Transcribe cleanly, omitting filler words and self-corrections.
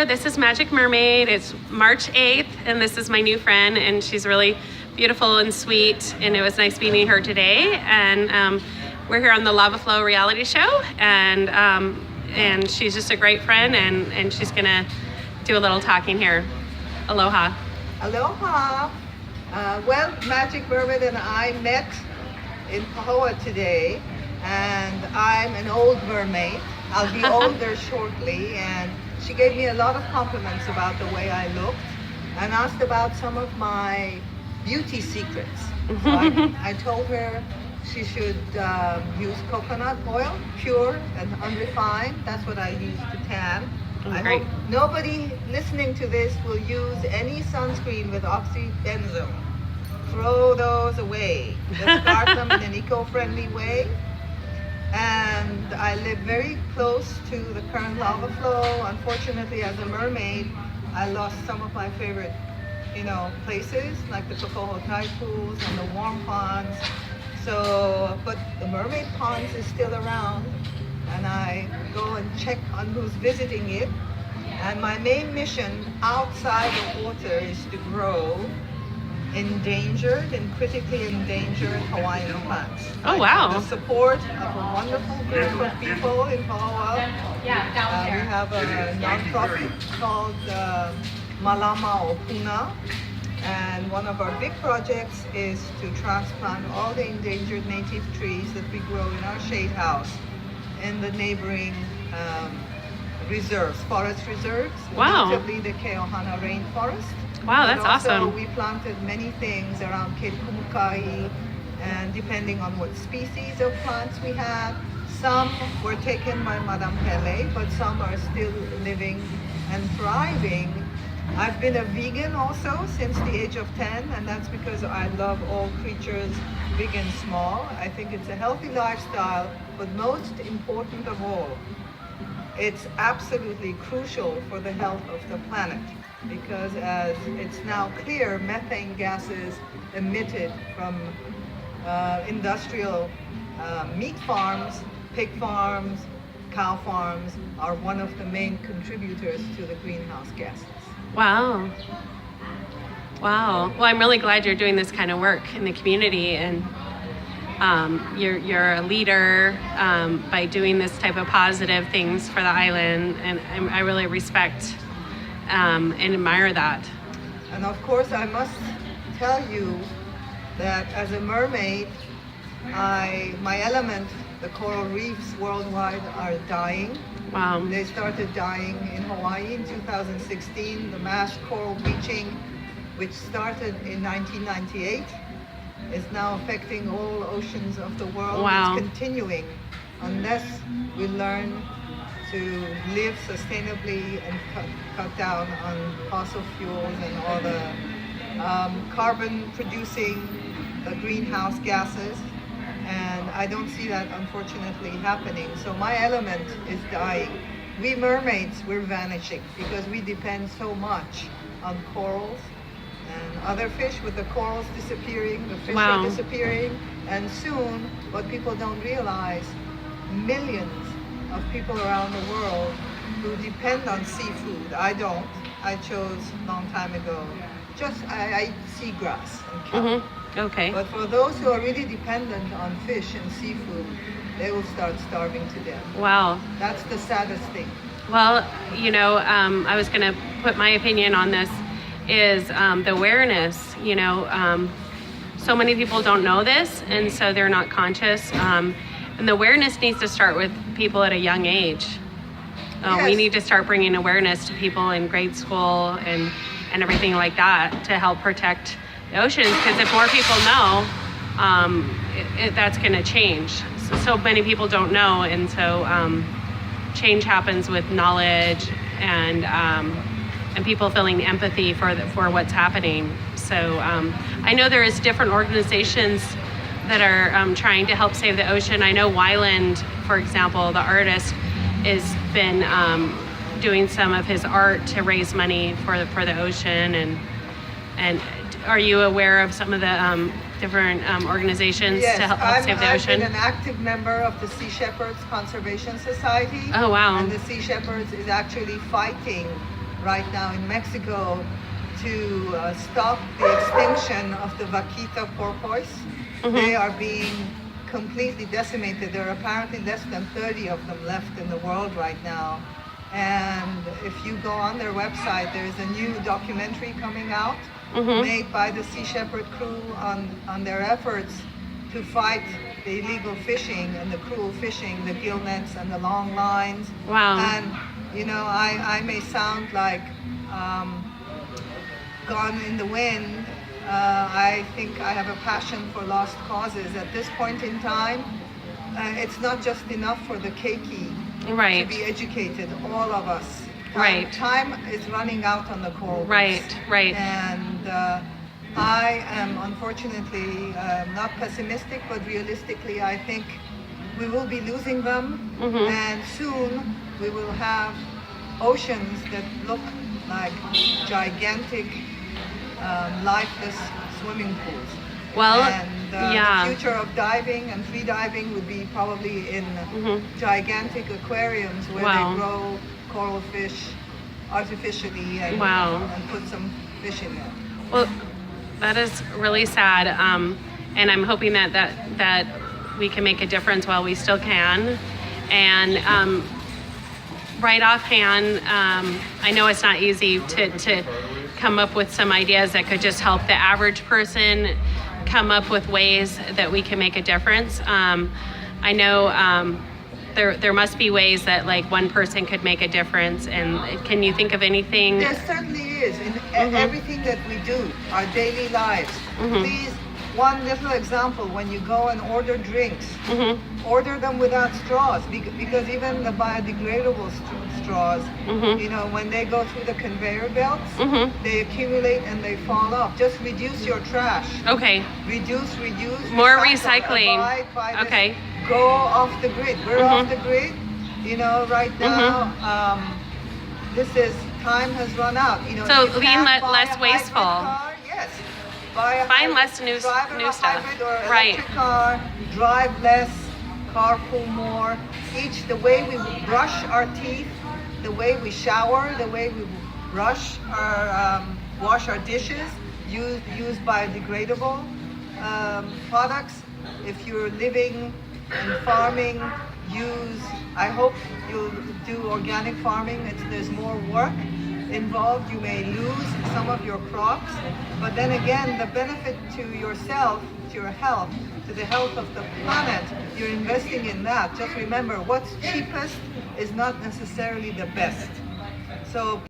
there. This is Magic Mermaid. It's March 8th, and this is my new friend, and she's really beautiful and sweet, and it was nice meeting her today. And we're here on the Lava Flow reality show, and she's just a great friend, and she's gonna do a little talking here. Aloha. Aloha. Well, Magic Mermaid and I met in Pahoa today, and I'm an old mermaid. I'll be older shortly, and she gave me a lot of compliments about the way I looked and asked about some of my beauty secrets. So I told her she should use coconut oil, pure and unrefined. That's what I use to tan. I hope nobody listening to this will use any sunscreen with oxybenzone. Throw those away. Discard them in an eco-friendly way. And I live very close to the current lava flow. Unfortunately, as a mermaid, I lost some of my favorite, places like the Kokoho tide pools and the warm ponds. So, but the mermaid ponds is still around, and I go and check on who's visiting it. And my main mission outside the water is to grow endangered and critically endangered Hawaiian plants. Oh, wow. The support of a wonderful group of people in Pahoa. We have a nonprofit called Malama Opuna, and one of our big projects is to transplant all the endangered native trees that we grow in our shade house in the neighboring reserves, forest reserves, notably the Keohana rainforest. Wow, that's awesome. We planted many things around Cape Kumukai, and depending on what species of plants we have, some were taken by Madame Pele, but some are still living and thriving. I've been a vegan also since the age of 10, and that's because I love all creatures, big and small. I think it's a healthy lifestyle, but most important of all, it's absolutely crucial for the health of the planet, because as it's now clear, methane gases emitted from industrial meat farms, pig farms, cow farms are one of the main contributors to the greenhouse gases. Wow. Well, I'm really glad you're doing this kind of work in the community, and you're a leader by doing this type of positive things for the island, and I really respect and admire that. And of course, I must tell you that as a mermaid, my element, the coral reefs worldwide, are dying. Wow. They started dying in Hawaii in 2016. The mass coral bleaching, which started in 1998, is now affecting all oceans of the world. Wow. It's continuing unless we learn to live sustainably and cut down on fossil fuels and all the carbon producing greenhouse gases. And I don't see that, unfortunately, happening. So my element is dying. We mermaids, we're vanishing because we depend so much on corals and other fish. With the corals disappearing, the fish are disappearing, and soon, what people don't realize, millions of people around the world who depend on seafood. I don't. I chose a long time ago. I eat seagrass and kelp. Okay. But for those who are really dependent on fish and seafood, they will start starving to death. Wow. That's the saddest thing. Well, I was going to put my opinion on this is the awareness. So many people don't know this, and so they're not conscious. And the awareness needs to start with people at a young age. Yes. We need to start bringing awareness to people in grade school and everything like that to help protect the oceans, because if more people know, that's going to change. So many people don't know, and so change happens with knowledge and people feeling empathy for what's happening. So I know there is different organizations that are trying to help save the ocean. I know Wyland, for example, the artist, has been doing some of his art to raise money for the ocean, and are you aware of some of the different organizations to help save the ocean? I've been an active member of the Sea Shepherds Conservation Society. Oh, wow. And the Sea Shepherds is actually fighting right now in Mexico to stop the extinction of the vaquita porpoise. They are being completely decimated. There are apparently less than 30 of them left in the world right now. And if you go on their website, there's a new documentary coming out made by the Sea Shepherd crew on their efforts to fight the illegal fishing and the cruel fishing, the gill nets and the long lines. Wow. And you know, I may sound like gone in the wind. I think I have a passion for lost causes. At this point in time, it's not just enough for the keiki to be educated, all of us. Time is running out on the coral reefs. Right. And I am unfortunately not pessimistic, but realistically I think we will be losing them, and soon we will have oceans that look like gigantic lifeless swimming pools. Well, and the future of diving and free diving would be probably in gigantic aquariums where they grow coral fish artificially and put some fish in there. Well, that is really sad, and I'm hoping that we can make a difference while we still can. And right offhand, I know it's not easy to come up with some ideas that could just help the average person come up with ways that we can make a difference. I know there must be ways that like one person could make a difference. And can you think of anything? There certainly is in everything that we do, our daily lives. Please, one little example: when you go and order drinks, order them without straws, because even the biodegradable straws, you know, when they go through the conveyor belts, they accumulate and they fall off. Just reduce your trash. Okay. Reduce. More recycling. Abide by Okay. this. Go off the grid. We're off the grid. You know, right now, time has run out. You know, so you being can't buy less a wasteful. car, yes. Find less new stuff. Hybrid or electric car, drive less, carpool more. The way we brush our teeth, the way we shower, the way we brush our wash our dishes, use biodegradable products. If you're living and farming, I hope you'll do organic farming. There's more work involved. You may lose some of your crops, but then again, the benefit to yourself, to your health, to the health of the planet, you're investing in that. Just remember, what's cheapest is not necessarily the best. So